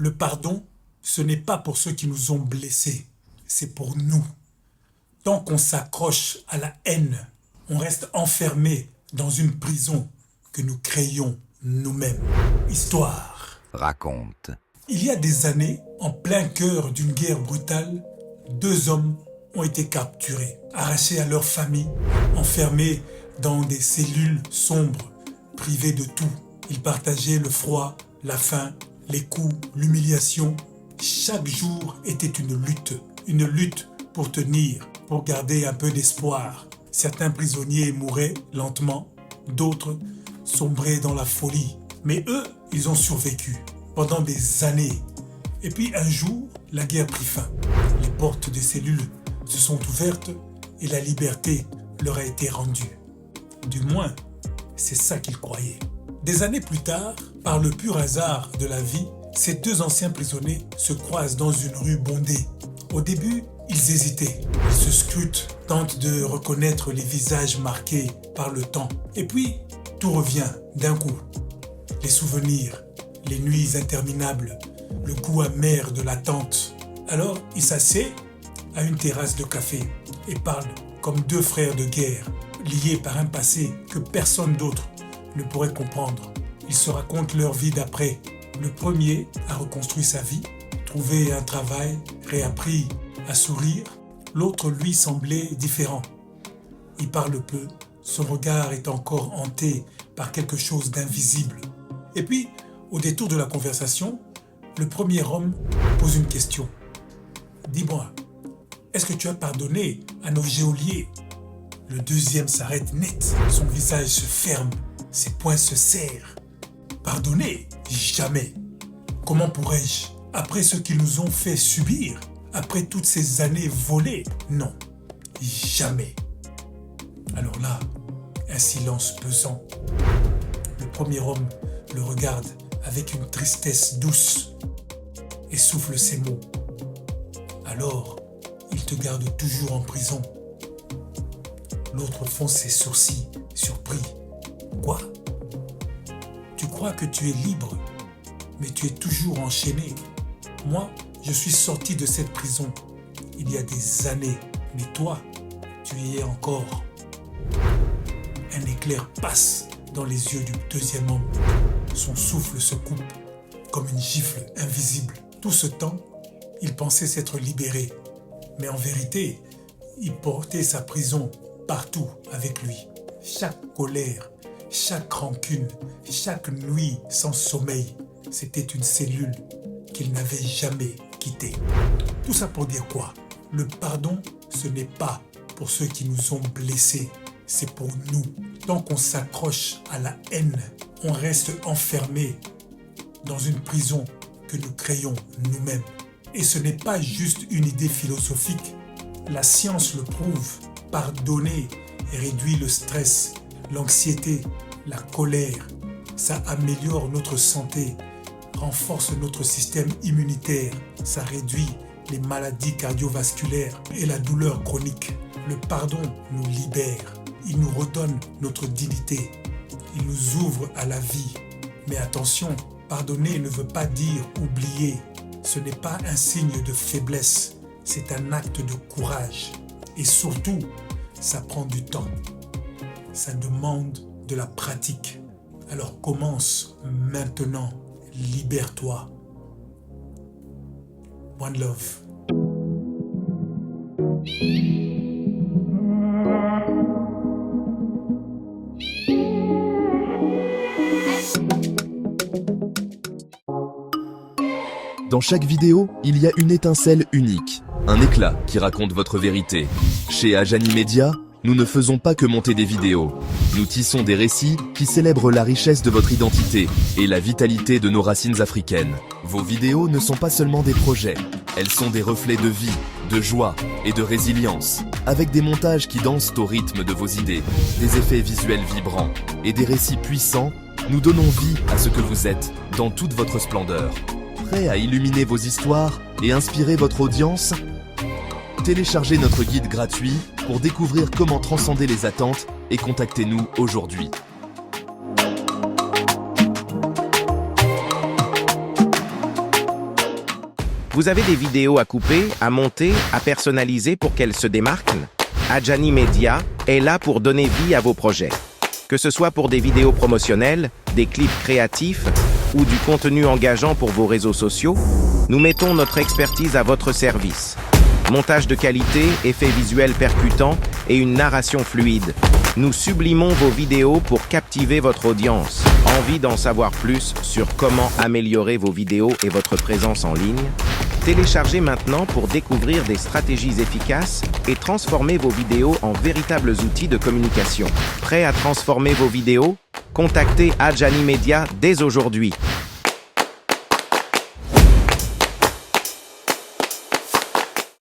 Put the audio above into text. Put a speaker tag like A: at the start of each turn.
A: Le pardon, ce n'est pas pour ceux qui nous ont blessés, c'est pour nous. Tant qu'on s'accroche à la haine, on reste enfermé dans une prison que nous créons nous-mêmes. Histoire.
B: Raconte.
A: Il y a des années, en plein cœur d'une guerre brutale, 2 hommes ont été capturés, arrachés à leur famille, enfermés dans des cellules sombres, privés de tout. Ils partageaient le froid, la faim, les coups, l'humiliation. Chaque jour était une lutte pour tenir, pour garder un peu d'espoir. Certains prisonniers mouraient lentement, d'autres sombraient dans la folie. Mais eux, ils ont survécu pendant des années. Et puis un jour, la guerre prit fin. Les portes des cellules se sont ouvertes et la liberté leur a été rendue. Du moins, c'est ça qu'ils croyaient. Des années plus tard, par le pur hasard de la vie, ces 2 anciens prisonniers se croisent dans une rue bondée. Au début, ils hésitaient. Ils se scrutent, tentent de reconnaître les visages marqués par le temps. Et puis, tout revient d'un coup. Les souvenirs, les nuits interminables, le goût amer de l'attente. Alors, ils s'asseyent à une terrasse de café et parlent comme 2 frères de guerre, liés par un passé que personne d'autre ne pourrait comprendre. Ils se racontent leur vie d'après. Le premier a reconstruit sa vie, trouvé un travail, réappris à sourire. L'autre, lui, semblait différent. Il parle peu, son regard est encore hanté par quelque chose d'invisible. Et puis, au détour de la conversation, le premier homme pose une question. Dis-moi, est-ce que tu as pardonné à nos geôliers? Le deuxième s'arrête net, son visage se ferme, ses poings se serrent. Pardonner? Jamais. Comment pourrais-je? Après ce qu'ils nous ont fait subir, après toutes ces années volées? Non, jamais. Alors là, un silence pesant. Le premier homme le regarde avec une tristesse douce et souffle ces mots. Alors, il te garde toujours en prison. L'autre fronce ses sourcils, surpris. Quoi? Tu crois que tu es libre, mais tu es toujours enchaîné. Moi, je suis sorti de cette prison il y a des années, mais toi, tu y es encore. Un éclair passe dans les yeux du deuxième homme. Son souffle se coupe comme une gifle invisible. Tout ce temps, il pensait s'être libéré. Mais en vérité, il portait sa prison partout avec lui. Chaque colère, chaque rancune, chaque nuit sans sommeil, c'était une cellule qu'il n'avait jamais quittée. Tout ça pour dire quoi? Le pardon, ce n'est pas pour ceux qui nous ont blessés, c'est pour nous. Tant qu'on s'accroche à la haine, on reste enfermé dans une prison que nous créons nous-mêmes. Et ce n'est pas juste une idée philosophique. La science le prouve. Pardonner réduit le stress, l'anxiété, la colère. Ça améliore notre santé, renforce notre système immunitaire. Ça réduit les maladies cardiovasculaires et la douleur chronique. Le pardon nous libère. Il nous redonne notre dignité. Il nous ouvre à la vie. Mais attention, pardonner ne veut pas dire oublier. Ce n'est pas un signe de faiblesse, c'est un acte de courage. Et surtout, ça prend du temps. Ça demande de la pratique. Alors commence maintenant. Libère-toi. One love.
C: Dans chaque vidéo, il y a une étincelle unique, un éclat qui raconte votre vérité. Chez Ajani Media, nous ne faisons pas que monter des vidéos. Nous tissons des récits qui célèbrent la richesse de votre identité et la vitalité de nos racines africaines. Vos vidéos ne sont pas seulement des projets, elles sont des reflets de vie, de joie et de résilience, avec des montages qui dansent au rythme de vos idées, des effets visuels vibrants et des récits puissants. Nous donnons vie à ce que vous êtes dans toute votre splendeur. Prêt à illuminer vos histoires et inspirer votre audience? Téléchargez notre guide gratuit pour découvrir comment transcender les attentes et contactez-nous aujourd'hui.
B: Vous avez des vidéos à couper, à monter, à personnaliser pour qu'elles se démarquent? Adjani Media est là pour donner vie à vos projets. Que ce soit pour des vidéos promotionnelles, des clips créatifs ou du contenu engageant pour vos réseaux sociaux, nous mettons notre expertise à votre service. Montage de qualité, effets visuels percutants et une narration fluide. Nous sublimons vos vidéos pour captiver votre audience. Envie d'en savoir plus sur comment améliorer vos vidéos et votre présence en ligne? Téléchargez maintenant pour découvrir des stratégies efficaces et transformer vos vidéos en véritables outils de communication. Prêt à transformer vos vidéos? Contactez Adjani Media dès aujourd'hui.